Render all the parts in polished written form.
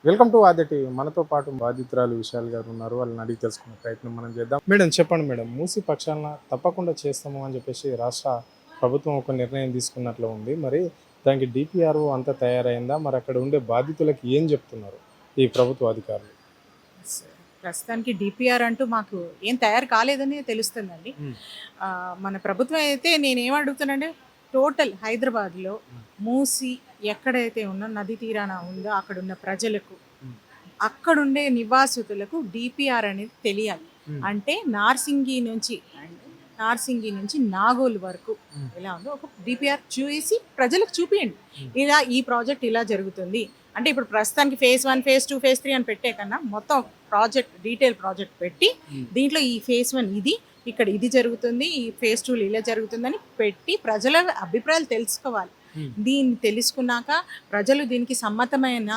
Welcome to Aadya TV. మనతో పాటు బాధితురాలు విశాల్ గారు ఉన్నారు. వాళ్ళని అడిగి తెలుసుకునే ప్రయత్నం మనం చేద్దాం. మేడం చెప్పండి మేడం, మూసి పక్షాన తప్పకుండా చేస్తాము అని చెప్పేసి రాష్ట్ర ప్రభుత్వం ఒక నిర్ణయం తీసుకున్నట్లు ఉంది. మరి దానికి డిపిఆర్ఓ అంతా తయారైందా? మరి అక్కడ ఉండే బాధితులకి ఏం చెప్తున్నారు ఈ ప్రభుత్వ అధికారులు? ప్రస్తుతానికి డిపిఆర్ అంటూ మాకు ఏం తయారు కాలేదని తెలుస్తుందండి. మన ప్రభుత్వం అయితే నేనేం అడుగుతానంటే టోటల్ హైదరాబాద్లో మూసి ఎక్కడైతే ఉన్న నది తీరాన ఉందో అక్కడున్న ప్రజలకు, అక్కడుండే నివాసితులకు డిపిఆర్ అనేది తెలియాలి. అంటే నార్సింగి నుంచి నాగోల్ వరకు ఎలా ఉందో ఒక డిపిఆర్ చూసి ప్రజలకు చూపియండి. ఇలా ఈ ప్రాజెక్ట్ ఇలా జరుగుతుంది అంటే ఇప్పుడు ప్రస్తుతానికి ఫేజ్ 1, ఫేజ్ 2, ఫేజ్ 3 అని పెట్టే కన్నా మొత్తం డీటెయిల్ ప్రాజెక్ట్ పెట్టి దీంట్లో ఈ ఫేజ్ 1 ఇది, ఇక్కడ ఇది జరుగుతుంది, ఈ ఫేజ్ 2 ఇలా జరుగుతుందని పెట్టి ప్రజల అభిప్రాయాలు తెలుసుకోవాలి. దీన్ని తెలుసుకున్నాక దీనికి సమ్మతమైన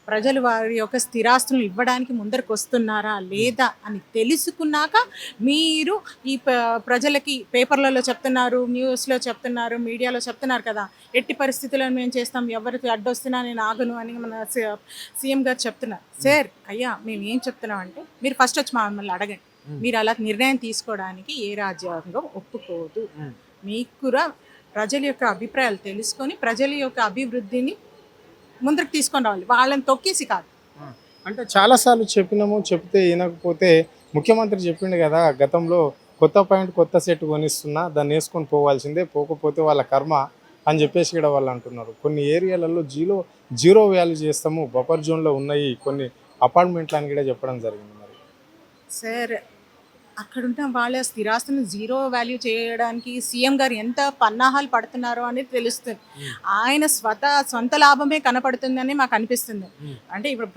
ప్రజలు వారి యొక్క స్థిరాస్తులను ఇవ్వడానికి ముందరకు వస్తున్నారా లేదా అని తెలుసుకున్నాక మీరు ఈ ప్రజలకి పేపర్లలో చెప్తున్నారు, న్యూస్లో చెప్తున్నారు, మీడియాలో చెప్తున్నారు కదా, ఎట్టి పరిస్థితుల్లో మేము చేస్తాం, ఎవరికి అడ్డొస్తున్నా నేను ఆగను అని మన సీఎం గారు చెప్తున్నారు. సార్ అయ్యా మేము ఏం చెప్తున్నాం అంటే మీరు ఫస్ట్ వచ్చి మమ్మల్ని అడగండి. మీరు అలా నిర్ణయం తీసుకోవడానికి ఏ రాజ్యాంగం ఒప్పుకోదు. మీకు కూడా ప్రజల యొక్క అభిప్రాయాలు తెలుసుకొని ప్రజల యొక్క అభివృద్ధిని ముందుకు తీసుకొని రావాలి, వాళ్ళని తొక్కేసి కాదు. అంటే చాలాసార్లు చెప్తే వినకపోతే ముఖ్యమంత్రి చెప్పిండు కదా, గతంలో కొత్త పాయింట్ కొత్త సెట్ కొనిస్తున్నా దాన్ని వేసుకొని పోవాల్సిందే, పోకపోతే వాళ్ళ కర్మ అని చెప్పేసి కూడా వాళ్ళు అంటున్నారు. కొన్ని ఏరియాలలో జీరో వాల్యూ చేస్తాము, బఫర్ జోన్లో ఉన్నాయి కొన్ని అపార్ట్మెంట్లు అని కూడా చెప్పడం జరిగింది. మరి సార్ అక్కడున్న వాళ్ళ స్థిరాస్తులను జీరో వాల్యూ చేయడానికి సీఎం గారు ఎంత పన్నాహాలు పడుతున్నారో అనేది తెలుస్తుంది. ఆయన సొంత లాభమే కనపడుతుందని మాకు అనిపిస్తుంది. అంటే ఇప్పుడు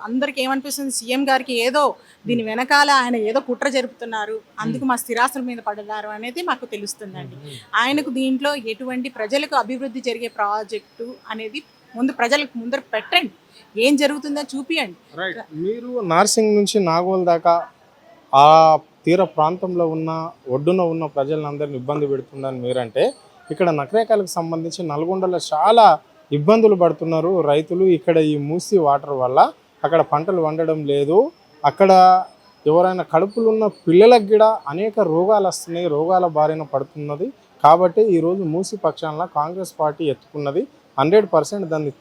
అందరికి ఏమనిపిస్తుంది, సీఎం గారికి ఏదో దీని వెనకాల ఆయన ఏదో కుట్ర జరుపుతున్నారు, అందుకు మా స్థిరాస్తుల మీద పడ్డారు అనేది మాకు తెలుస్తుందండి. ఆయనకు దీంట్లో ఎటువంటి ప్రజలకు అభివృద్ధి జరిగే ప్రాజెక్టు అనేది ప్రజలకు ముందర పెట్టండి, ఏం జరుగుతుందో చూపియండి. మీరు నార్సింగ్ నుంచి నాగోల్ దాకా ఆ తీర ప్రాంతంలో ఒడ్డున ఉన్న ప్రజలందరినీ ఇబ్బంది పెడుతుందని మీరంటే, ఇక్కడ నకరేకలకు సంబంధించి నల్గొండలో చాలా ఇబ్బందులు పడుతున్నారు రైతులు. ఇక్కడ ఈ మూసి వాటర్ వల్ల అక్కడ పంటలు వండడం లేదు, అక్కడ ఎవరైనా కడుపులు ఉన్న పిల్లలకు కూడా అనేక రోగాలు వస్తున్నాయి, రోగాల బారిన పడుతున్నది. కాబట్టి ఈరోజు మూసి పక్షాన కాంగ్రెస్ పార్టీ ఎత్తుకున్నది, 100% దాన్ని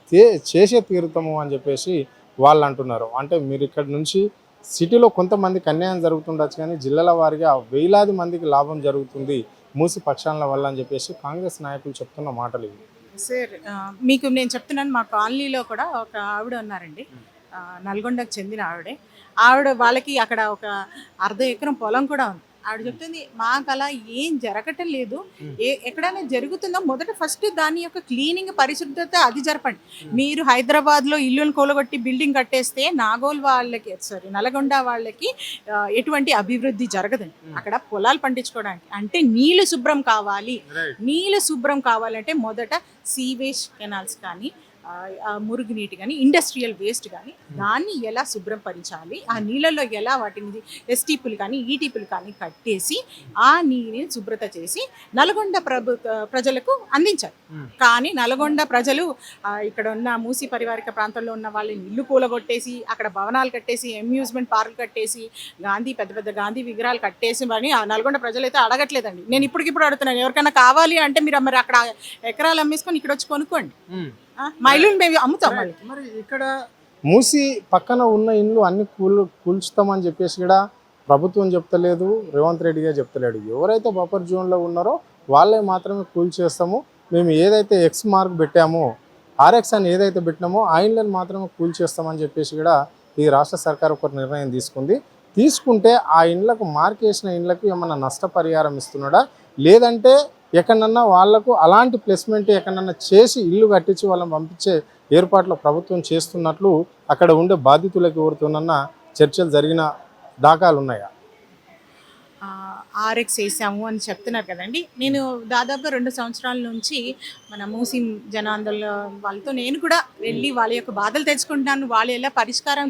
చేసే తీరుతాము అని చెప్పేసి వాళ్ళు అంటున్నారు. అంటే మీరు ఇక్కడ నుంచి సిటీలో కొంతమందికి అన్యాయం జరుగుతుండొచ్చు, కానీ జిల్లాల వారీగా వేలాది మందికి లాభం జరుగుతుంది మూసి పక్షాల వల్ల అని చెప్పేసి కాంగ్రెస్ నాయకులు చెప్తున్న మాటలు ఇవి. సార్ మీకు నేను చెప్తున్నాను, మా కాలనీలో కూడా ఒక ఆవిడ ఉన్నారండి, నల్గొండకు చెందిన ఆవిడ వాళ్ళకి అక్కడ ఒక 1/2 ఎకరం పొలం కూడా ఉంది. ఆవిడ చెప్తుంది మాకు అలా ఏం జరగటం లేదు, ఎక్కడైనా జరుగుతుందో ఫస్ట్ దాని యొక్క క్లీనింగ్ పరిశుభ్రత అది జరపండి. మీరు హైదరాబాద్లో ఇల్లును కూలగొట్టి బిల్డింగ్ కట్టేస్తే నల్గొండ వాళ్ళకి ఎటువంటి అభివృద్ధి జరగదండి. అక్కడ పొలాలు పండించుకోవడానికి అంటే నీళ్లు శుభ్రం కావాలి. నీళ్లు శుభ్రం కావాలంటే మొదట సీవేజ్ కెనాల్స్ కానీ మురుగునీటి కానీ ఇండస్ట్రియల్ వేస్ట్ కానీ దాన్ని ఎలా శుభ్రపరచాలి, ఆ నీళ్ళల్లో ఎలా వాటిని ఎస్టీపులు కానీ ఈటీపులు కానీ కట్టేసి ఆ నీటిని శుభ్రత చేసి నల్గొండ ప్రజలకు అందించాలి. కానీ నల్గొండ ప్రజలు ఇక్కడ ఉన్న మూసి పరివారిక ప్రాంతంలో ఉన్న వాళ్ళని ఇల్లు కూలగొట్టేసి అక్కడ భవనాలు కట్టేసి అమ్యూజ్మెంట్ పార్కులు కట్టేసి పెద్ద పెద్ద గాంధీ విగ్రహాలు కట్టేసి అని ఆ నల్గొండ ప్రజలు అయితే అడగట్లేదండి. నేను ఇప్పటికిప్పుడు అడుగుతున్నాను, ఎవరికైనా కావాలి అంటే మీరు మరి అక్కడ ఎకరాలు అమ్మేసుకొని ఇక్కడ వచ్చి కొనుక్కోండి, మా ఇల్లు మేము అమ్ముతాం. మరి ఇక్కడ మూసి పక్కన ఉన్న ఇండ్లు అన్ని కూల్చుతామని చెప్పేసి కూడా ప్రభుత్వం చెప్తలేదు, రేవంత్ రెడ్డి గారు చెప్తలేడు. ఎవరైతే బఫర్ జోన్లో ఉన్నారో వాళ్ళే మాత్రమే కూల్చేస్తాము, మేము ఏదైతే ఎక్స్ మార్క్ పెట్టామో ఆర్ఎక్స్ అని ఏదైతే పెట్టినామో ఆ ఇండ్లను మాత్రమే కూల్చేస్తామని చెప్పేసి కూడా ఈ రాష్ట్ర సర్కార్ ఒక నిర్ణయం తీసుకుంటే ఆ ఇండ్లకు మార్కేసిన ఇండ్లకు ఏమన్నా నష్టపరిహారం ఇస్తున్నాడా, లేదంటే ఎక్కడన్నా వాళ్లకు అలాంటి ప్లేస్మెంట్ ఎక్కడన్నా చేసి ఇల్లు కట్టించి వాళ్ళని పంపించే ఏర్పాట్లు ప్రభుత్వం చేస్తున్నట్లు అక్కడ ఉండే బాధితులకు ఎవరితోనన్నా చర్చలు జరిగిన దాఖలు ఉన్నాయా? ఆర్ఎక్స్ వేసాము అని చెప్తున్నారు కదండి. నేను దాదాపుగా 2 సంవత్సరాల నుంచి మన మూసి జనాందోళన వాళ్ళతో నేను కూడా వెళ్ళి వాళ్ళ యొక్క బాధలు తెలుసుకుంటున్నాను. వాళ్ళు ఎలా పరిష్కారం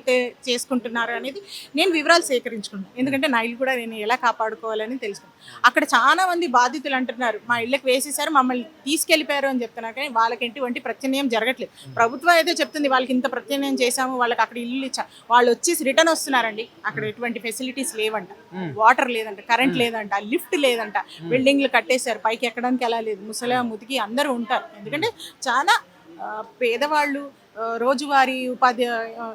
చేసుకుంటున్నారు అనేది నేను వివరాలు సేకరించుకున్నాను. ఎందుకంటే నా ఇల్లు కూడా నేను ఎలా కాపాడుకోవాలని తెలుసుకున్నాను. అక్కడ చాలా మంది బాధితులు అంటున్నారు, మా ఇళ్ళకి వేసేసారు, మమ్మల్ని తీసుకెళ్ళిపోయారు అని చెప్తున్నారు. కానీ వాళ్ళకి ఎటువంటి ప్రత్యామ్నాయం జరగట్లేదు. ప్రభుత్వం అయితే చెప్తుంది వాళ్ళకి ఇంత ప్రత్యామ్నాయం చేశాము, వాళ్ళకి అక్కడ ఇల్లు ఇచ్చా, వాళ్ళు వచ్చేసి రిటర్న్ వస్తున్నారండి. అక్కడ ఎటువంటి ఫెసిలిటీస్ లేవంట, వాటర్ లేదంట, కరెంట్ లేదంట, లిఫ్ట్ లేదంట, బిల్డింగ్లు కట్టేశారు, పైకి ఎక్కడానికి ఎలా లేదు, ముసలి ముతికి అందరూ ఉంటారు. ఎందుకంటే చాలా పేదవాళ్ళు రోజువారీ ఉపాధి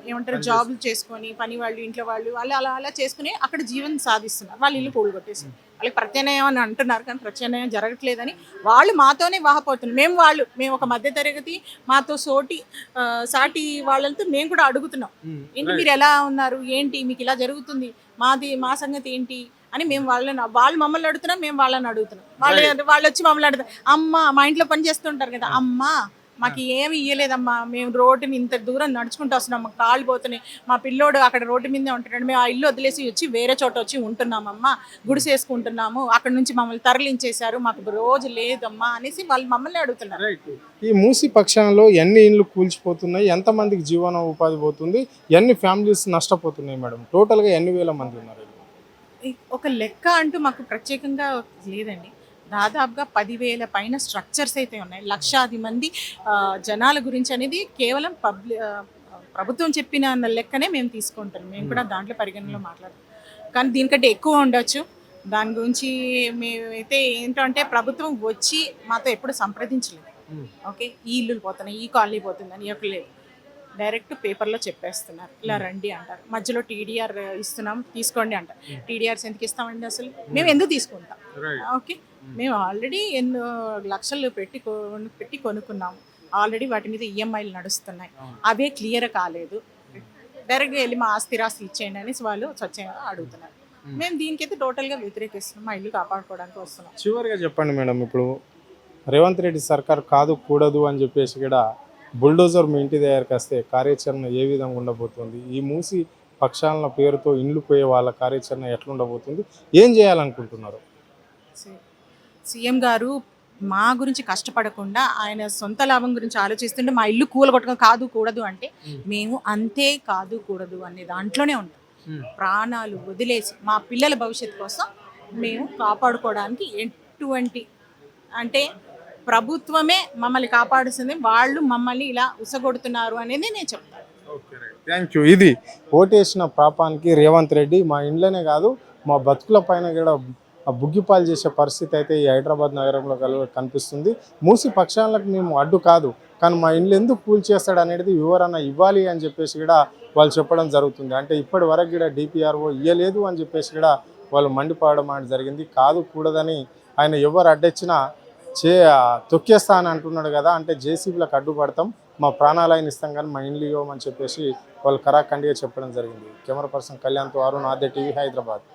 ఏమంటారు జాబులు చేసుకొని పని వాళ్ళు ఇంట్లో వాళ్ళు వాళ్ళు అలా అలా చేసుకుని అక్కడ జీవనం సాధిస్తున్నారు. వాళ్ళు ఇల్లు కూలి కొట్టేసారు. వాళ్ళకి ప్రత్యామ్నాయం అని అంటున్నారు, కానీ ప్రత్యామ్నాయం జరగట్లేదని వాళ్ళు మాతోనే వాహపోతున్నారు. మేము ఒక మధ్యతరగతి మాతో సాటి వాళ్ళతో మేము కూడా అడుగుతున్నాం, ఏంటి మీరు ఎలా ఉన్నారు, ఏంటి మీకు ఇలా జరుగుతుంది, మా సంగతి ఏంటి అని మేము వాళ్ళు మమ్మల్ని అడుగుతున్నాం, మేము వాళ్ళని అడుగుతున్నాం. వాళ్ళు వచ్చి మమ్మల్ని అడుగుతారు, అమ్మ మా ఇంట్లో పని చేస్తుంటారు కదా, అమ్మ మాకు ఏమి ఇయ్యలేదమ్మా, మేము రోడ్డుని ఇంత దూరం నడుచుకుంటూ వస్తున్నాం, మాకు కాళ్ళు పోతున్నాయి, మా పిల్లోడు అక్కడ రోడ్డు మీదే ఉంటున్నాడు, మేము ఆ ఇల్లు వదిలేసి వచ్చి వేరే చోట వచ్చి ఉంటున్నామమ్మా, గుడిసేసుకుంటున్నాము, అక్కడ నుంచి మమ్మల్ని తరలించేశారు, మాకు రోజు లేదమ్మా అనేసి వాళ్ళు మమ్మల్ని అడుగుతున్నారు. ఈ మూసి పక్షంలో ఎన్ని ఇండ్లు కూల్చిపోతున్నాయి, ఎంతమందికి జీవన ఉపాధి పోతుంది, ఎన్ని ఫ్యామిలీస్ నష్టపోతున్నాయి మేడం, టోటల్గా ఎన్ని వేల మంది ఉన్నారు? ఒక లెక్క అంటూ మాకు ప్రత్యేకంగా లేదండి. దాదాపుగా 10,000 పైన స్ట్రక్చర్స్ అయితే ఉన్నాయి. లక్షాది మంది జనాల గురించి అనేది కేవలం ప్రభుత్వం చెప్పిన లెక్కనే మేము తీసుకుంటాం. మేము కూడా దాంట్లో పరిగణనలో మాట్లాడతాం, కానీ దీనికంటే ఎక్కువ ఉండొచ్చు. దాని గురించి మేమైతే ఏంటంటే ప్రభుత్వం వచ్చి మాతో ఎప్పుడు సంప్రదించలేదు. ఓకే, ఈ ఇల్లులు పోతున్నాయి, ఈ కాలనీ పోతుందని ఎప్పుడు లేదు. డైరెక్ట్ పేపర్లో చెప్పేస్తున్నారు, ఇలా రండి అంటారు. మధ్యలో టీడీఆర్ ఇస్తున్నాం తీసుకోండి అంటారు. టీడీఆర్స్ ఎందుకు ఇస్తామండి, అసలు మేము ఎందుకు తీసుకుంటాం? ఓకే, మేము ఆల్రెడీ ఎన్నో లక్షలు పెట్టి కొనుక్కున్నాము. ఆల్రెడీ వాటి మీద ఈఎంఐలు నడుస్తున్నాయి, అవే క్లియర్ కాలేదు. డైరెక్ట్గా వెళ్ళి మా ఆస్తిరాస్తులు ఇచ్చేయండి అనేసి వాళ్ళు స్వచ్ఛంగా అడుగుతున్నారు. మేము దీనికైతే టోటల్గా వ్యతిరేకిస్తున్నాం, మా ఇల్లు కాపాడుకోవడానికి వస్తున్నాం. చివరిగా చెప్పండి మేడం, ఇప్పుడు రేవంత్ రెడ్డి సర్కార్ కాదు కూడదు అని చెప్పేసి కూడా బుల్డోజర్ మీ ఇంటి దగ్గరికి వస్తే కార్యాచరణ ఏ విధంగా ఉండబోతుంది? ఈ మూసి పక్షాల పేరుతో ఇండ్లు పోయే వాళ్ళ కార్యాచరణ ఎట్లా ఉండబోతుంది, ఏం చేయాలనుకుంటున్నారు? సీఎం గారు మా గురించి కష్టపడకుండా ఆయన సొంత లాభం గురించి ఆలోచిస్తుంటే మా ఇల్లు కూలగొట్టడం కాదు కూడదు అంటే మేము అంతే కాదు కూడదు అనే దాంట్లోనే ఉంటాం. ప్రాణాలు వదిలేసి మా పిల్లల భవిష్యత్తు కోసం మేము కాపాడుకోవడానికి ఎటువంటి అంటే ప్రభుత్వమే మమ్మల్ని కాపాడుతుంది, వాళ్ళు మమ్మల్ని ఇలా ఉసగొడుతున్నారు అనేది నేను చెప్తాను. Thank you. ఇది ఓటేసిన పాపానికి రేవంత్ రెడ్డి మా ఇంట్లోనే కాదు మా బతుకుల పైన కూడా బుగ్గిపాలు చేసే పరిస్థితి అయితే ఈ హైదరాబాద్ నగరంలో కనిపిస్తుంది. మూసి పక్షాలకు మేము అడ్డు కాదు, కానీ మా ఇండ్లు ఎందుకు కూల్చేస్తాడు అనేది వివరణ ఇవ్వాలి అని చెప్పేసి కూడా వాళ్ళు చెప్పడం జరుగుతుంది. అంటే ఇప్పటి వరకు కూడా డిపిఆర్ఓ ఇవ్వలేదు అని చెప్పేసి కూడా వాళ్ళు మండిపోవడం అనేది జరిగింది. కాదు కూడదని ఆయన ఎవరు అడ్డొచ్చినా తొక్కేస్తా అని అంటున్నాడు కదా, అంటే జేసీబీలకు అడ్డుపడతాం, మా ప్రాణాలైన ఇస్తాం కానీ మా ఇండ్లు ఇవ్వమని చెప్పేసి వాళ్ళు కరాఖండిగా చెప్పడం జరిగింది. కెమెరా పర్సన్ కళ్యాణ్తో అరుణ్, ఆద్య టీవీ, హైదరాబాద్.